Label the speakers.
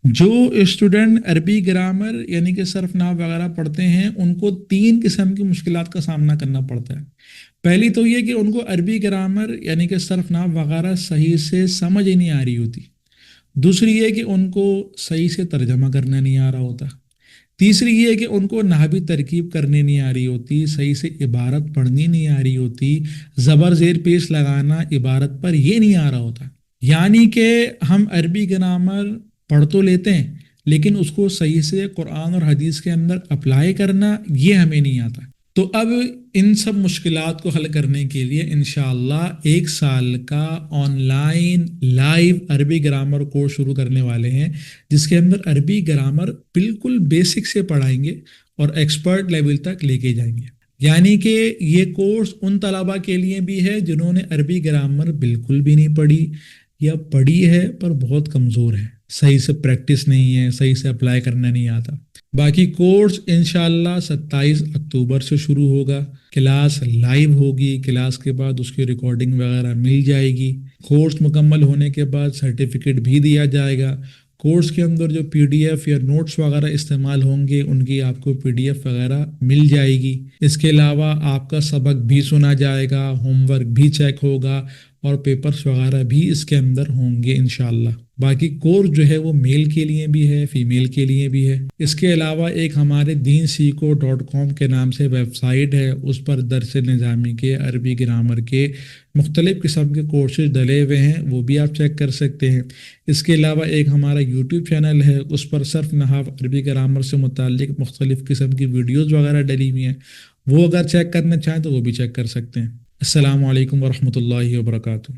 Speaker 1: جو اسٹوڈنٹ عربی گرامر یعنی کہ صرف نحو وغیرہ پڑھتے ہیں ان کو تین قسم کی مشکلات کا سامنا کرنا پڑتا ہے۔ پہلی تو یہ کہ ان کو عربی گرامر یعنی کہ صرف نحو وغیرہ صحیح سے سمجھ ہی نہیں آ رہی ہوتی۔ دوسری یہ کہ ان کو صحیح سے ترجمہ کرنا نہیں آ رہا ہوتا۔ تیسری یہ کہ ان کو نحوی ترکیب کرنے نہیں آ رہی ہوتی، صحیح سے عبارت پڑھنی نہیں آ رہی ہوتی، زبر زیر پیش لگانا عبارت پر یہ نہیں آ رہا ہوتا۔ یعنی کہ ہم عربی گرامر پڑھ تو لیتے ہیں لیکن اس کو صحیح سے قرآن اور حدیث کے اندر اپلائی کرنا یہ ہمیں نہیں آتا۔ تو اب ان سب مشکلات کو حل کرنے کے لیے انشاءاللہ 1 سال کا آن لائن لائیو عربی گرامر کورس شروع کرنے والے ہیں، جس کے اندر عربی گرامر بالکل بیسک سے پڑھائیں گے اور ایکسپرٹ لیول تک لے کے جائیں گے۔ یعنی کہ یہ کورس ان طلباء کے لیے بھی ہے جنہوں نے عربی گرامر بالکل بھی نہیں پڑھی یا پڑھی ہے پر بہت کمزور ہے، صحیح سے پریکٹس نہیں ہے، صحیح سے اپلائی کرنا نہیں آتا۔ باقی کورس انشاءاللہ 27 اکتوبر سے شروع ہوگا۔ کلاس لائیو ہوگی، کلاس کے بعد اس کی ریکارڈنگ وغیرہ مل جائے گی۔ کورس مکمل ہونے کے بعد سرٹیفکیٹ بھی دیا جائے گا۔ کورس کے اندر جو PDF یا نوٹس وغیرہ استعمال ہوں گے ان کی آپ کو PDF وغیرہ مل جائے گی۔ اس کے علاوہ آپ کا سبق بھی سنا جائے گا، ہوم ورک بھی چیک ہوگا اور پیپرز وغیرہ بھی اس کے اندر ہوں گے انشاءاللہ۔ باقی کورس جو ہے وہ میل کے لیے بھی ہے، فیمیل کے لیے بھی ہے۔ اس کے علاوہ ایک ہمارے deensiko.com کے نام سے ویب سائٹ ہے، اس پر درس نظامی کے عربی گرامر کے مختلف قسم کے کورسز ڈلے ہوئے ہیں، وہ بھی آپ چیک کر سکتے ہیں۔ اس کے علاوہ ایک ہمارا YouTube چینل ہے، اس پر صرف نحو عربی گرامر سے متعلق مختلف قسم کی ویڈیوز وغیرہ ڈلی ہوئی ہیں، وہ اگر چیک کرنا چاہیں تو وہ بھی چیک کر سکتے ہیں۔ السلام علیکم ورحمۃ اللہ وبرکاتہ۔